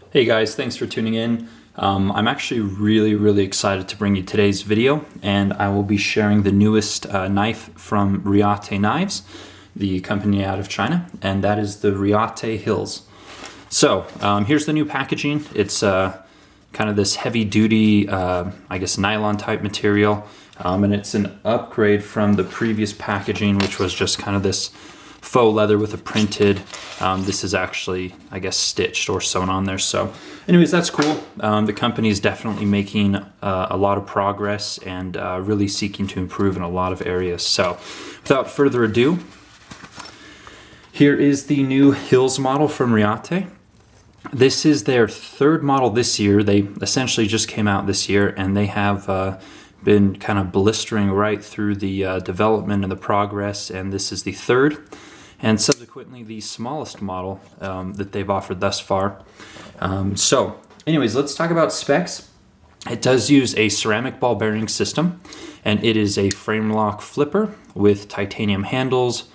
Hey guys, thanks for tuning in. I'm actually really excited to bring you today's video, and I will be sharing the newest knife from Reate Knives, the company out of China, and that is the Reate Hills. So here's the new packaging. It's kind of this heavy duty, I guess nylon type material, and it's an upgrade from the previous packaging, which was just kind of this faux leather with a printed. This is actually, I guess, stitched or sewn on there. So anyways, that's cool. The company is definitely making a lot of progress and really seeking to improve in a lot of areas. So without further ado, here is the new Hills model from Reate. This is their third model this year. They essentially just came out this year, and they have been kind of blistering right through the development and the progress, and this is the third and subsequently the smallest model that they've offered thus far. So anyways, let's talk about specs. It does use a ceramic ball bearing system, and it is a frame lock flipper with titanium handles.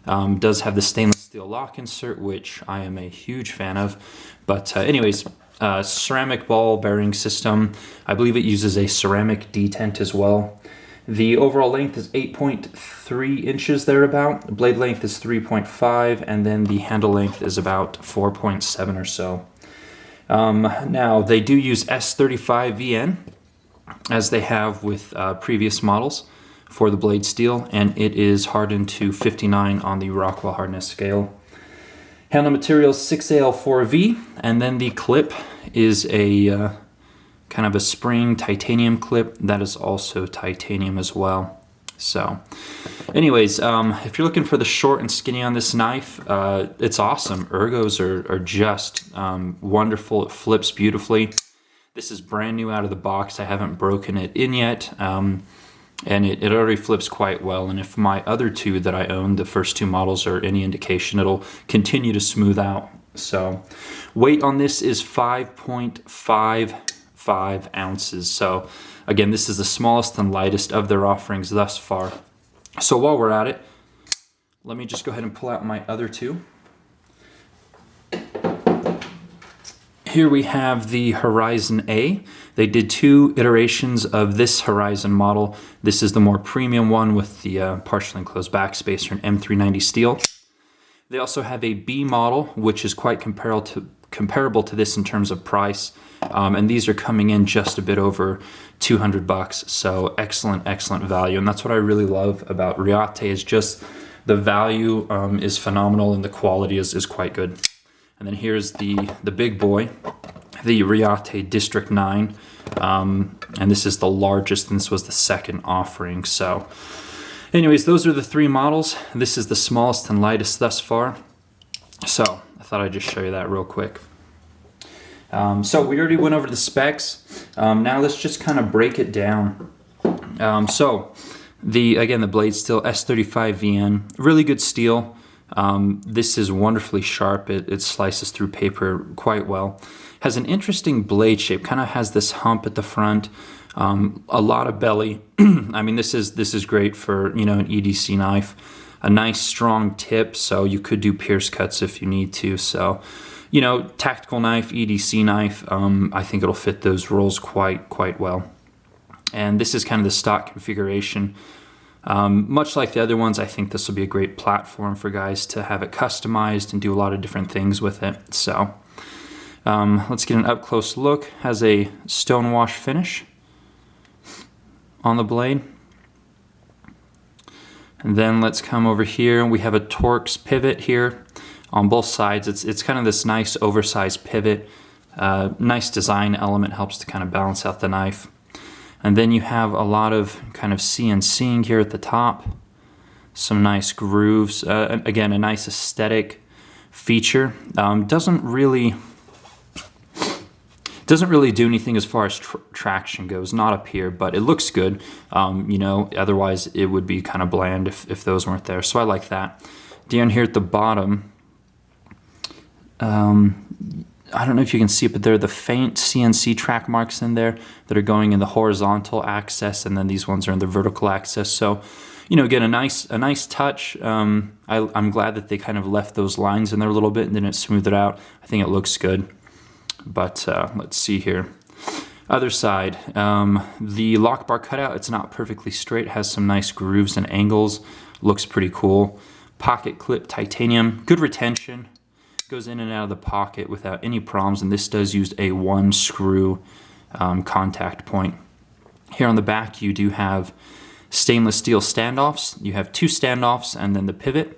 Does have the stainless steel lock insert, which I am a huge fan of. But anyways, ceramic ball bearing system. I believe it uses a ceramic detent as well. The overall length is 8.3 inches thereabout. The blade length is 3.5, and then the handle length is about 4.7 or so. Now, they do use S35 VN, as they have with previous models for the blade steel, and it is hardened to 59 on the Rockwell hardness scale. Handle material is 6AL4V, and then the clip is a kind of a spring titanium clip that is also titanium as well. So anyways, if you're looking for the short and skinny on this knife, it's awesome. Ergos are just wonderful. It flips beautifully. This is brand new out of the box. I haven't broken it in yet, and it already flips quite well. And if my other two that I own, the first two models, are any indication, it'll continue to smooth out. So weight on this is 5.55 ounces. So again, this is the smallest and lightest of their offerings thus far. So while we're at it, let me just go ahead and pull out my other two. Here we have the Horizon A. They did two iterations of this Horizon model. This is the more premium one with the partially enclosed backspacer and M390 steel. They also have a B model, which is quite comparable to this in terms of price. And these are coming in just a bit over $200. So excellent value. And that's what I really love about Reate, is just the value is phenomenal and the quality is quite good. And then here's the big boy, the Reate District 9. And this is the largest, and this was the second offering. So anyways, those are the three models. This is the smallest and lightest thus far. So I thought I'd just show you that real quick. So we already went over the specs. Now let's just kind of break it down. So the blade steel S35 VN, really good steel. This is wonderfully sharp. It slices through paper quite well. Has an interesting blade shape. Kind of has this hump at the front. A lot of belly. I mean, this is great for an EDC knife. A nice strong tip, so you could do pierce cuts if you need to. So, tactical knife, EDC knife. I think it'll fit those roles quite well. And this is kind of the stock configuration. Much like the other ones, I think this will be a great platform for guys to have it customized and do a lot of different things with it. So let's get an up close look. Has a stonewash finish on the blade. And then let's come over here. We have a Torx pivot here on both sides. It's kind of this nice oversized pivot. Nice design element, helps to kind of balance out the knife. And then you have a lot of kind of CNCing here at the top. Some nice grooves. Again, a nice aesthetic feature. Doesn't really do anything as far as traction goes, not up here, but it looks good. Otherwise it would be kind of bland if those weren't there. So I like that. Down here at the bottom, I don't know if you can see it, but there are the faint CNC track marks in there that are going in the horizontal axis, and then these ones are in the vertical axis. So, again, a nice touch. I'm glad that they kind of left those lines in there a little bit and then it smoothed it out. I think it looks good. But let's see here. Other side, the lock bar cutout, it's not perfectly straight, has some nice grooves and angles, looks pretty cool. Pocket clip titanium, good retention, goes in and out of the pocket without any problems, and this does use a 1 screw contact point. Here on the back you do have stainless steel standoffs. You have 2 standoffs and then the pivot.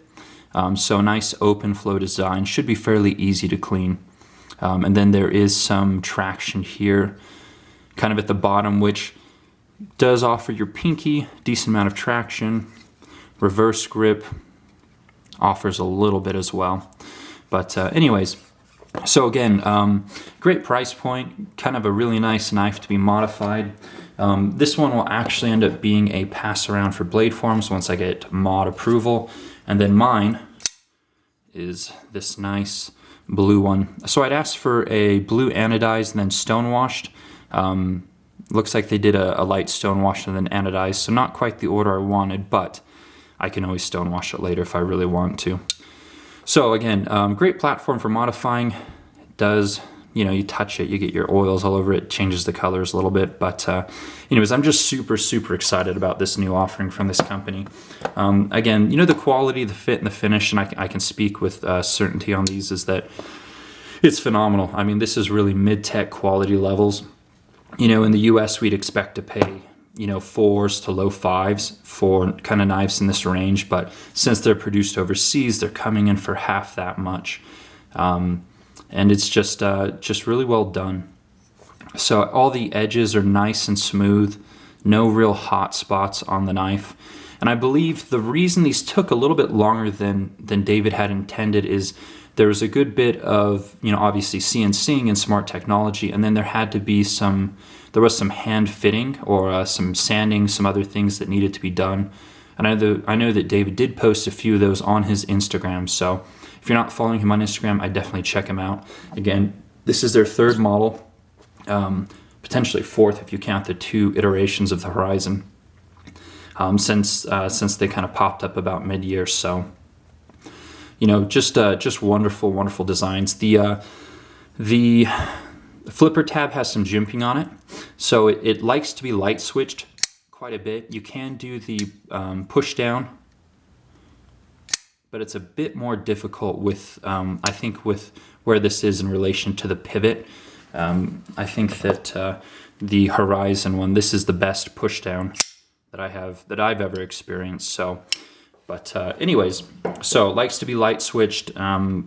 So nice open flow design, should be fairly easy to clean. And then there is some traction here, kind of at the bottom, which does offer your pinky decent amount of traction. Reverse grip offers a little bit as well. But anyways, so again, great price point, kind of a really nice knife to be modified. This one will actually end up being a pass around for blade forms once I get mod approval. And then mine is this nice blue one. So I'd asked for a blue anodized and then stonewashed. Looks like they did a light stonewash and then anodized, so not quite the order I wanted, but I can always stonewash it later if I really want to. So again, great platform for modifying. It does, you know, you touch it, you get your oils all over it, changes the colors a little bit. But anyways, I'm just super excited about this new offering from this company. Again, you know, the quality, the fit, and the finish, and I can speak with certainty on these, is that it's phenomenal. I mean, this is really mid-tech quality levels. You know, in the US, we'd expect to pay, you know, 4s to low 5s for kind of knives in this range, but since they're produced overseas, they're coming in for half that much. And it's just really well done. So all the edges are nice and smooth, no real hot spots on the knife. And I believe the reason these took a little bit longer than David had intended is there was a good bit of, you know, obviously CNCing and smart technology, and then there had to be there was some hand fitting or some sanding, some other things that needed to be done. And I know that David did post a few of those on his Instagram, so if you're not following him on Instagram, I definitely check him out. Again, this is their 3rd model, potentially 4th if you count the 2 iterations of the Horizon, since they kind of popped up about mid-year. So, you know, just wonderful designs. The flipper tab has some jimping on it, so it likes to be light switched quite a bit. You can do the push down, but it's a bit more difficult with, I think, with where this is in relation to the pivot. I think that the Horizon one, this is the best push down that I've ever experienced. So, but anyways, so likes to be light switched,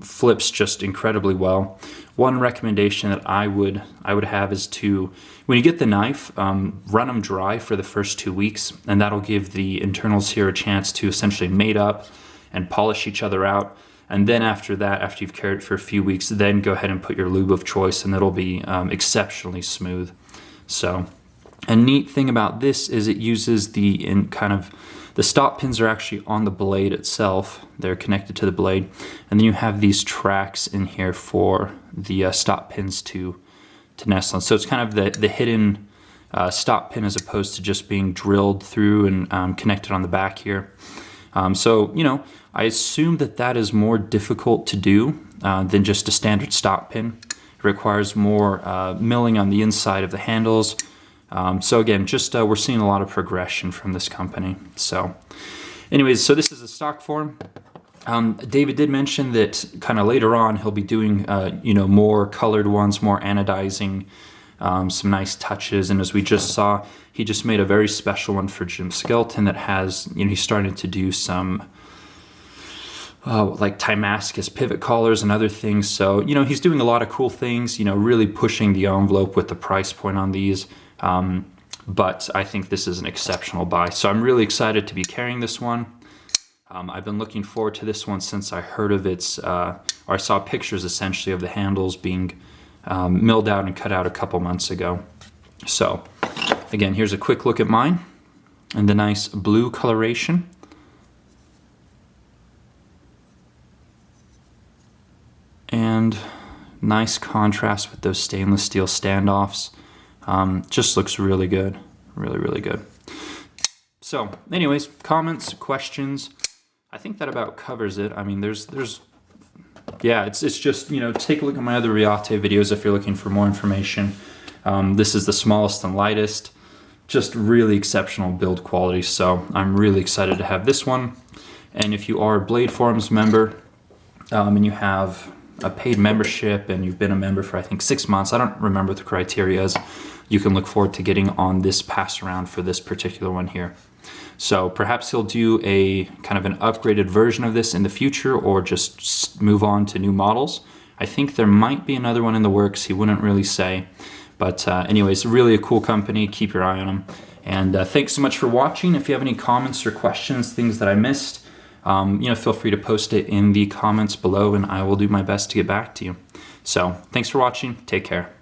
flips just incredibly well. One recommendation that I would have is to, when you get the knife, run them dry for the first 2 weeks, and that'll give the internals here a chance to essentially mate up and polish each other out. And then after that, after you've carried it for a few weeks, then go ahead and put your lube of choice, and it'll be exceptionally smooth. So, a neat thing about this is it uses the stop pins are actually on the blade itself. They're connected to the blade, and then you have these tracks in here for the stop pins to nest on. So it's kind of the hidden stop pin as opposed to just being drilled through and connected on the back here. So, you know, I assume that is more difficult to do than just a standard stop pin. It requires more milling on the inside of the handles. So again, just we're seeing a lot of progression from this company. So anyways, so this is a stock form. David did mention that kind of later on he'll be doing you know, more colored ones, more anodizing, some nice touches. And as we just saw, he just made a very special one for Jim Skelton that has, you know, he's starting to do some like Timascus pivot collars and other things. So, you know, he's doing a lot of cool things, you know, really pushing the envelope with the price point on these. But I think this is an exceptional buy. So I'm really excited to be carrying this one. I've been looking forward to this one since I heard of its, or I saw pictures essentially of the handles being milled out and cut out a couple months ago. So again, here's a quick look at mine and the nice blue coloration. And nice contrast with those stainless steel standoffs. Just looks really good, really good. So anyways, comments, questions, I think that about covers it. I mean, there's yeah, it's just, you know, take a look at my other Reate videos if you're looking for more information. This is the smallest and lightest, just really exceptional build quality. So I'm really excited to have this one. And if you are a Blade Forums member and you have a paid membership and you've been a member for I think 6 months, I don't remember what the criteria is, you can look forward to getting on this pass around for this particular one here. So perhaps he'll do a kind of an upgraded version of this in the future, or just move on to new models. I think there might be another one in the works. He wouldn't really say. But anyways, really a cool company. Keep your eye on them. And thanks so much for watching. If you have any comments or questions, things that I missed, you know, feel free to post it in the comments below, and I will do my best to get back to you. So thanks for watching. Take care.